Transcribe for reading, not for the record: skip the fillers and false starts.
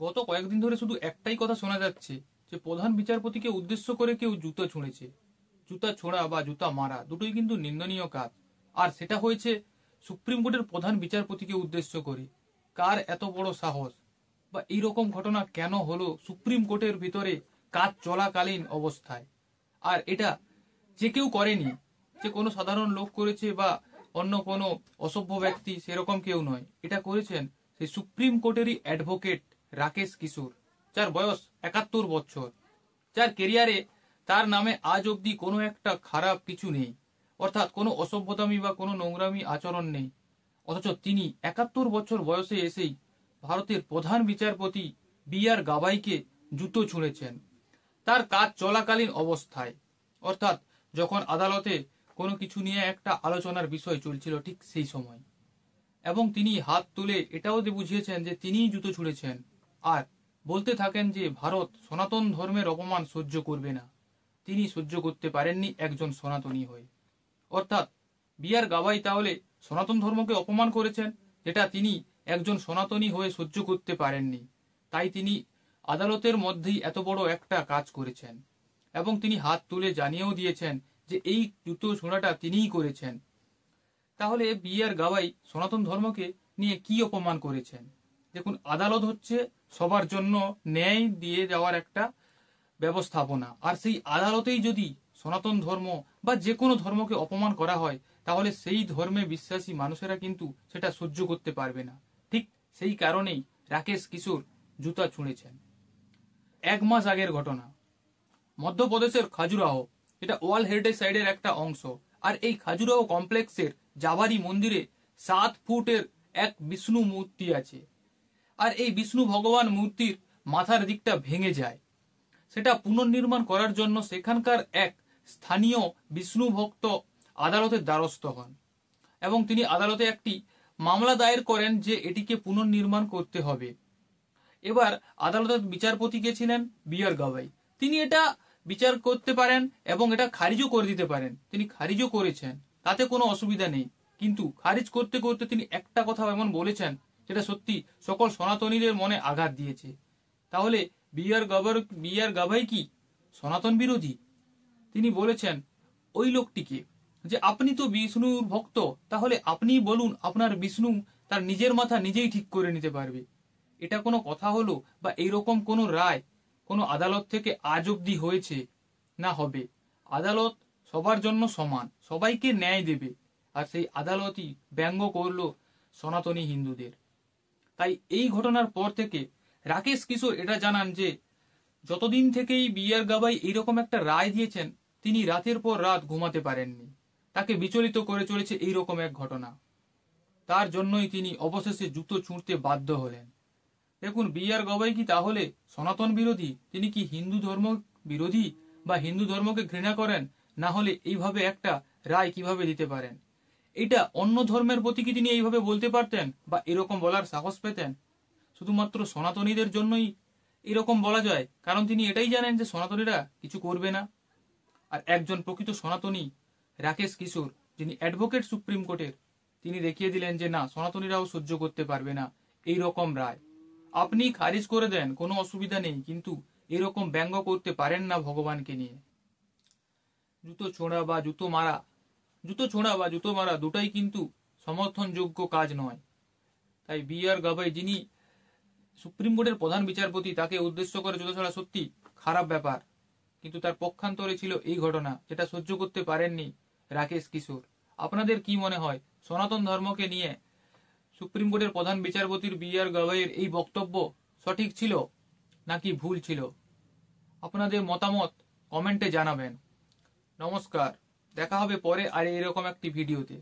গত কয়েকদিন ধরে শুধু একটাই কথা শোনা যাচ্ছে যে প্রধান বিচারপতিকে উদ্দেশ্য করে কেউ জুতো ছুঁড়েছে। জুতা ছোঁড়া বা জুতা মারা দুটোই কিন্তু নিন্দনীয় কাজ। আর সেটা হয়েছে সুপ্রিম কোর্টের প্রধান বিচারপতিকে উদ্দেশ্য করে। কার এত বড় সাহস, বা এইরকম ঘটনা কেন হলো সুপ্রিম কোর্টের ভিতরে কাজ চলাকালীন অবস্থায়? আর এটা যে কেউ করেনি, যে কোনো সাধারণ লোক করেছে বা অন্য কোনো অসভ্য ব্যক্তি, সেরকম কেউ নয়। এটা করেছেন সেই সুপ্রিম কোর্টেরই অ্যাডভোকেট রাকেশ কিশোর, যার বয়স 71 বছর, যার কেরিয়ারে তার নামে আজ অব্দি কোনো একটা খারাপ কিছু নেই, অর্থাৎ কোনো অসভ্যতামি বা কোনো নোংরামি আচরণ নেই। অথচ তিনি 71 বছর বয়সে এসেই ভারতের প্রধান বিচারপতি বি.আর. গাভাইকে জুতো ছুঁড়েছেন তার কাজ চলাকালীন অবস্থায়, অর্থাৎ যখন আদালতে কোনো কিছু নিয়ে একটা আলোচনার বিষয় চলছিল ঠিক সেই সময়। এবং তিনি হাত তুলে এটাও বুঝিয়েছেন যে তিনিই জুতো ছুঁড়েছেন, আর বলতে থাকেন যে ভারত সনাতন ধর্মের অপমান সহ্য করবে না। তিনি সহ্য করতে পারেননি একজন সনাতনী হয়ে। অর্থাৎ বি.আর. গাভাই তাহলে সনাতন ধর্মকে অপমান করেছেন, যেটা তিনি একজন সনাতনী হয়ে সহ্য করতে পারেননি। তাই তিনি আদালতের মধ্যেই এত বড় একটা কাজ করেছেন, এবং তিনি হাত তুলে জানিয়েও দিয়েছেন যে এই জুতো ছোঁড়াটা তিনিই করেছেন। তাহলে বি.আর. গাভাই সনাতন ধর্মকে নিয়ে কি অপমান করেছেন? দেখুন, আদালত হচ্ছে সবার জন্য ন্যায় দিয়ে যাওয়ার একটা ব্যবস্থাপনা, আর সেই আদালতেই যদি সনাতন ধর্ম বা যে কোনো ধর্মকে অপমান করা হয়, তাহলে সেই ধর্মে বিশ্বাসী মানুষেরা কিন্তু সেটা সহ্য করতে পারবে না। ঠিক সেই কারণেই রাকেশ কিশোর জুতা ছুঁড়েছেন। 1 মাস আগের ঘটনা, মধ্যপ্রদেশের খাজুরাহো, এটা ওয়ার্ল্ড হেরিটেজ সাইটের একটা অংশ। আর এই খাজুরাহো কমপ্লেক্সের জাবারি মন্দিরে 7 ফুটের এক বিষ্ণু মূর্তি আছে। আর এই বিষ্ণু ভগবান মূর্তির মাথার দিকটা ভেঙে যায়। সেটা পুনর্নির্মাণ করার জন্য সেখানকার এক স্থানীয় বিষ্ণু ভক্ত আদালতের দ্বারস্থ হন, এবং তিনি আদালতে একটি মামলা দায়ের করেন যে এটিকে পুনর্নির্মাণ করতে হবে। এবার আদালতের বিচারপতি কে ছিলেন? বি.আর. গাভাই। তিনি এটা বিচার করতে পারেন এবং এটা খারিজও করে দিতে পারেন। তিনি খারিজও করেছেন, তাতে কোনো অসুবিধা নেই। কিন্তু খারিজ করতে করতে তিনি একটা কথা এমন বলেছেন যেটা সত্যি সকল সনাতনীদের মনে আঘাত দিয়েছে। তাহলে বি.আর. গাভাই কি সনাতন বিরোধী? তিনি বলেছেন ওই লোকটিকে যে আপনি তো বিষ্ণুর ভক্ত, তাহলে আপনিই বলুন আপনার বিষ্ণু তার নিজের মাথা নিজেই ঠিক করে নিতে পারবে। এটা কোনো কথা হলো? বা এইরকম কোনো রায় কোনো আদালত থেকে আজ অব্দি হয়েছে? না হবে। আদালত সবার জন্য সমান, সবাইকে ন্যায় দেবে, আর সেই আদালতই ব্যঙ্গ করলো সনাতনী হিন্দুদের। তাই এই ঘটনার পর থেকে রাকেশ কিশোর এটা জানান যে যতদিন থেকেই বি.আর. গাভাই এইরকম একটা রায় দিয়েছেন, তিনি রাতের পর রাত ঘুমাতে পারেননি। তাকে বিচলিত করে চলেছে এইরকম এক ঘটনা। তার জন্যই তিনি অবশেষে জুতো ছুঁড়তে বাধ্য হলেন। দেখুন, বি.আর. গাভাই কি তাহলে সনাতন বিরোধী? তিনি কি হিন্দু ধর্ম বিরোধী বা হিন্দু ধর্মকে ঘৃণা করেন? না হলে এইভাবে একটা রায় কিভাবে দিতে পারেন? এটা অন্য ধর্মের প্রতি কি তিনি এইভাবে বলতে পারতেন বা এরকম বলার সাহস পেতেন? শুধুমাত্র সনাতনীদের জন্যই এরকম বলা যায়, কারণ তিনি এটাই জানেন যে সনাতনীরা কিছু করবে না। আর একজন প্রকৃত সনাতনী রাকেশ কিশোর, যিনি অ্যাডভোকেট সুপ্রিম কোর্টের, তিনি দেখিয়ে দিলেন যে না, সনাতনীরাও সহ্য করতে পারবে না এই রকম রায়। আপনি খারিজ করে দেন, কোনো অসুবিধা নেই, কিন্তু এরকম ব্যঙ্গ করতে পারেন না ভগবানকে নিয়ে। জুতো ছোঁড়া বা জুতো মারা দুটাই কিন্তু সমর্থনযোগ্য কাজ নয়। তাই বি.আর. গাভাই, যিনি সুপ্রিম কোর্টের প্রধান বিচারপতি, তাকে উদ্দেশ্য করে জুতো ছোড়া সত্যি খারাপ ব্যাপার। কিন্তু তার পক্ষান্তরে ছিল এই ঘটনা, যেটা সহ্য করতে পারেননি রাকেশ কিশোর। আপনাদের কি মনে হয়, সনাতন ধর্মকে নিয়ে সুপ্রিম কোর্টের প্রধান বিচারপতির বি.আর. গাভাইয়ের এই বক্তব্য সঠিক ছিল নাকি ভুল ছিল? আপনাদের মতামত কমেন্টে জানাবেন। নমস্কার, দেখা হবে পরে আর এরকম একটি ভিডিওতে।